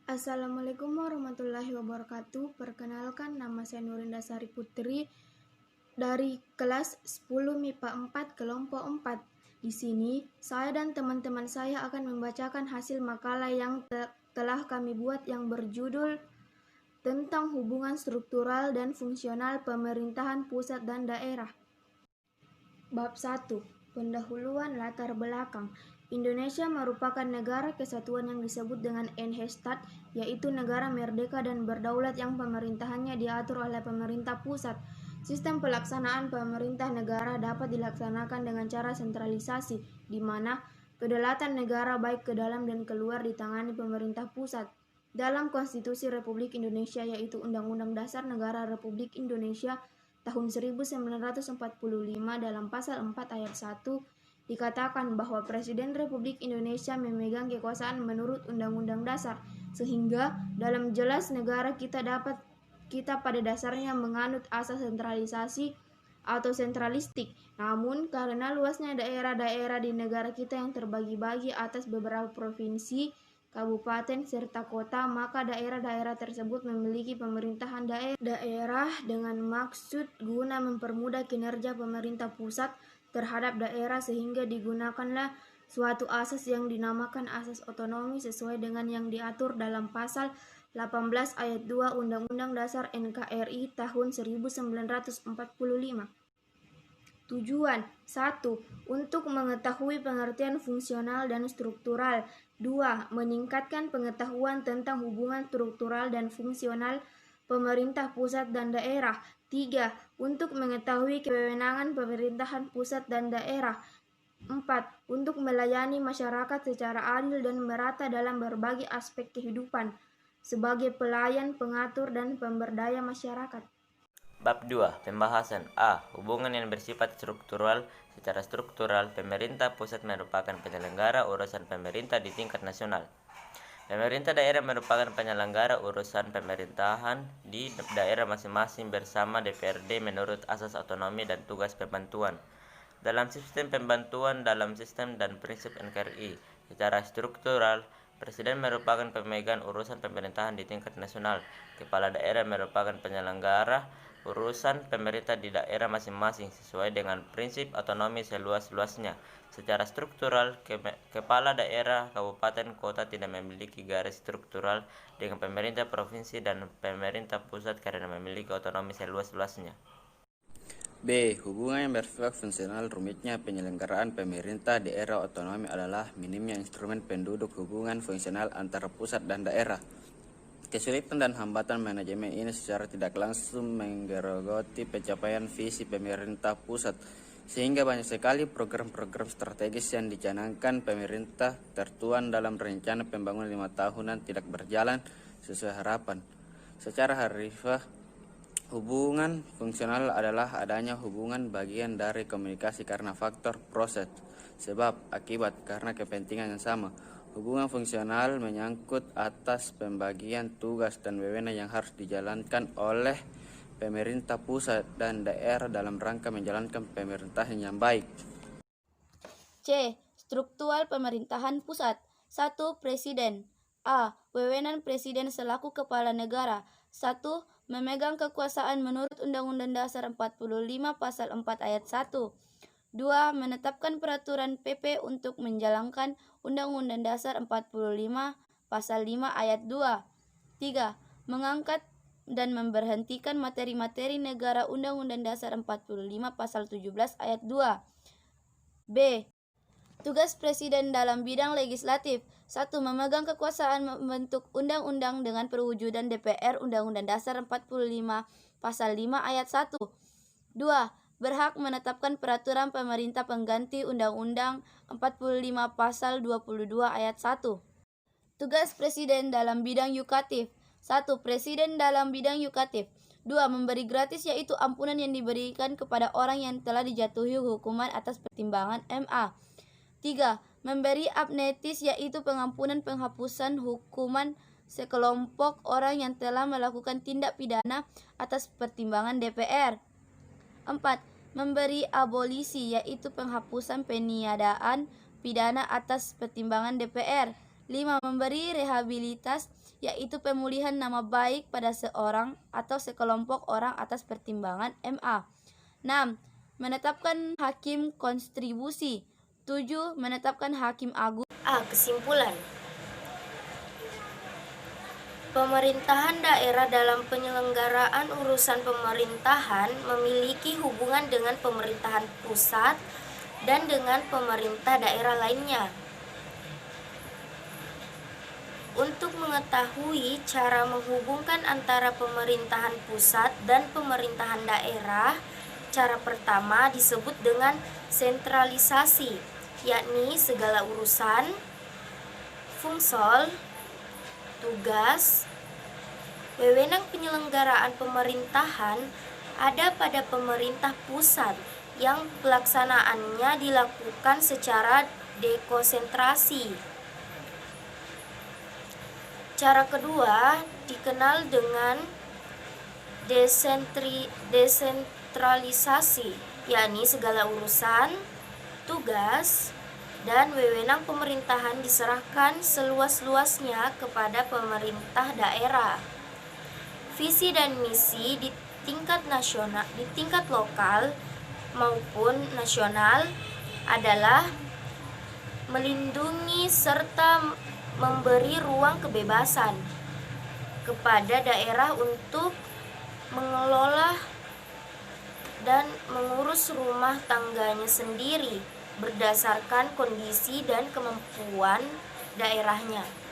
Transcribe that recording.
Assalamualaikum warahmatullahi wabarakatuh. Perkenalkan, nama saya Nurinda Sari Putri dari kelas 10 MIPA 4 kelompok 4. Di sini, saya dan teman-teman saya akan membacakan hasil makalah yang telah kami buat yang berjudul tentang hubungan struktural dan fungsional pemerintahan pusat dan daerah. Bab 1. Pendahuluan latar belakang. Indonesia merupakan negara kesatuan yang disebut dengan NH-Stat, yaitu negara merdeka dan berdaulat yang pemerintahannya diatur oleh pemerintah pusat. Sistem pelaksanaan pemerintah negara dapat dilaksanakan dengan cara sentralisasi, di mana kedaulatan negara baik ke dalam dan keluar ditangani pemerintah pusat. Dalam Konstitusi Republik Indonesia, yaitu Undang-Undang Dasar Negara Republik Indonesia tahun 1945 dalam pasal 4 ayat 1 dikatakan bahwa Presiden Republik Indonesia memegang kekuasaan menurut Undang-Undang Dasar, sehingga dalam jelas negara kita pada dasarnya menganut asas sentralisasi atau sentralistik. Namun karena luasnya daerah-daerah di negara kita yang terbagi-bagi atas beberapa provinsi, kabupaten, serta kota, maka daerah-daerah tersebut memiliki pemerintahan daerah dengan maksud guna mempermudah kinerja pemerintah pusat terhadap daerah, sehingga digunakanlah suatu asas yang dinamakan asas otonomi sesuai dengan yang diatur dalam pasal 18 ayat 2 Undang-Undang Dasar NKRI tahun 1945. Tujuan 1. Untuk mengetahui pengertian fungsional dan struktural. 2. Meningkatkan pengetahuan tentang hubungan struktural dan fungsional pemerintah pusat dan daerah. 3. Untuk mengetahui kewenangan pemerintahan pusat dan daerah. 4. Untuk melayani masyarakat secara adil dan merata dalam berbagai aspek kehidupan, sebagai pelayan, pengatur, dan pemberdaya masyarakat. Bab 2. Pembahasan A. Hubungan yang bersifat struktural. Secara struktural, pemerintah pusat merupakan penyelenggara urusan pemerintah di tingkat nasional. Pemerintah daerah merupakan penyelenggara urusan pemerintahan di daerah masing-masing bersama DPRD menurut asas otonomi dan tugas pembantuan. Dalam sistem pembantuan dalam sistem dan prinsip NKRI, secara struktural, Presiden merupakan pemegang urusan pemerintahan di tingkat nasional. Kepala daerah merupakan penyelenggara urusan pemerintah di daerah masing-masing sesuai dengan prinsip otonomi seluas-luasnya. Secara struktural, kepala daerah, kabupaten, kota tidak memiliki garis struktural dengan pemerintah provinsi dan pemerintah pusat karena memiliki otonomi seluas-luasnya. B. Hubungan yang bersifat fungsional. Rumitnya penyelenggaraan pemerintah di era otonomi adalah minimnya instrumen penduduk hubungan fungsional antara pusat dan daerah. Kesulitan dan hambatan manajemen ini secara tidak langsung menggerogoti pencapaian visi pemerintah pusat, sehingga banyak sekali program-program strategis yang dicanangkan pemerintah tertuang dalam rencana pembangunan 5 tahunan tidak berjalan sesuai harapan. Secara harfiah, hubungan fungsional adalah adanya hubungan bagian dari komunikasi karena faktor proses, sebab, akibat, karena kepentingan yang sama. Hubungan fungsional menyangkut atas pembagian tugas dan wewenang yang harus dijalankan oleh pemerintah pusat dan daerah dalam rangka menjalankan pemerintahan yang baik. C. Struktural pemerintahan pusat. 1. Presiden. A. Wewenang Presiden selaku kepala negara. 1. Memegang kekuasaan menurut Undang-Undang Dasar 45 pasal 4 ayat 1. 2. Menetapkan peraturan PP untuk menjalankan Undang-Undang Dasar 45 pasal 5 ayat 2. 3. Mengangkat dan memberhentikan materi-materi negara Undang-Undang Dasar 45 pasal 17 ayat 2. B. Tugas Presiden dalam bidang legislatif. 1. Memegang kekuasaan membentuk undang-undang dengan perwujudan DPR Undang-Undang Dasar 45 pasal 5 ayat 1. 2. Berhak menetapkan peraturan pemerintah pengganti Undang-Undang 45 pasal 22 ayat 1. Tugas Presiden dalam bidang yukatif. 1. Presiden dalam bidang yukatif. 2. Memberi gratis, yaitu ampunan yang diberikan kepada orang yang telah dijatuhi hukuman atas pertimbangan MA. 3. Memberi amnestis, yaitu pengampunan penghapusan hukuman sekelompok orang yang telah melakukan tindak pidana atas pertimbangan DPR. 4. Memberi abolisi, yaitu penghapusan peniadaan pidana atas pertimbangan DPR. 5. Memberi rehabilitas, yaitu pemulihan nama baik pada seorang atau sekelompok orang atas pertimbangan MA. 6. Menetapkan hakim kontribusi. 7. Menetapkan hakim agung. Kesimpulan. Pemerintahan daerah dalam penyelenggaraan urusan pemerintahan memiliki hubungan dengan pemerintahan pusat dan dengan pemerintah daerah lainnya. Untuk mengetahui cara menghubungkan antara pemerintahan pusat dan pemerintahan daerah, cara pertama disebut dengan sentralisasi, yakni segala urusan, fungsol, tugas, wewenang penyelenggaraan pemerintahan ada pada pemerintah pusat yang pelaksanaannya dilakukan secara dekonsentrasi. Cara kedua dikenal dengan desentralisasi, yakni segala urusan, tugas, dan wewenang pemerintahan diserahkan seluas-luasnya kepada pemerintah daerah. Visi dan misi di tingkat nasional, di tingkat lokal maupun nasional adalah melindungi serta memberi ruang kebebasan kepada daerah untuk mengelola dan mengurus rumah tangganya sendiri berdasarkan kondisi dan kemampuan daerahnya.